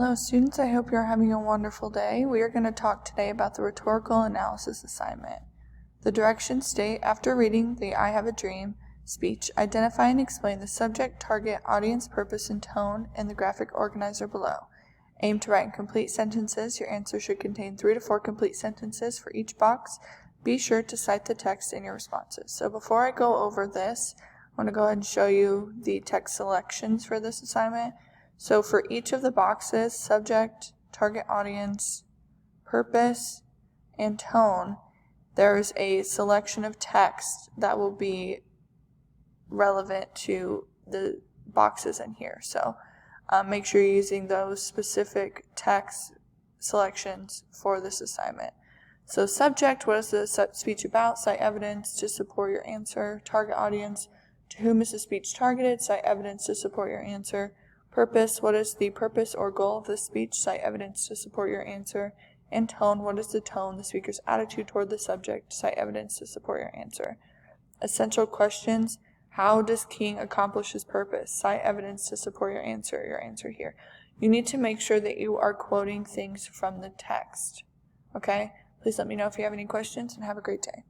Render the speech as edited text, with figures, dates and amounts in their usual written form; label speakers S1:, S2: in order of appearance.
S1: Hello students, I hope you're having a wonderful day. We are going to talk today about the rhetorical analysis assignment. The directions state, after reading the I Have a Dream speech, identify and explain the subject, target, audience, purpose, and tone in the graphic organizer below. Aim to write in complete sentences. Your answer should contain 3 to 4 complete sentences for each box. Be sure to cite the text in your responses. So before I go over this, I want to go ahead and show you the text selections for this assignment. So for each of the boxes, subject, target audience, purpose, and tone, there's a selection of text that will be relevant to the boxes in here. So make sure you're using those specific text selections for this assignment. So subject, what is the speech about? Cite evidence to support your answer. Target audience, to whom is the speech targeted? Cite evidence to support your answer. Purpose, what is the purpose or goal of the speech? Cite evidence to support your answer. And tone, what is the tone, the speaker's attitude toward the subject? Cite evidence to support your answer. Essential questions, how does King accomplish his purpose? Cite evidence to support your answer here. You need to make sure that you are quoting things from the text. Okay? Please let me know if you have any questions and have a great day.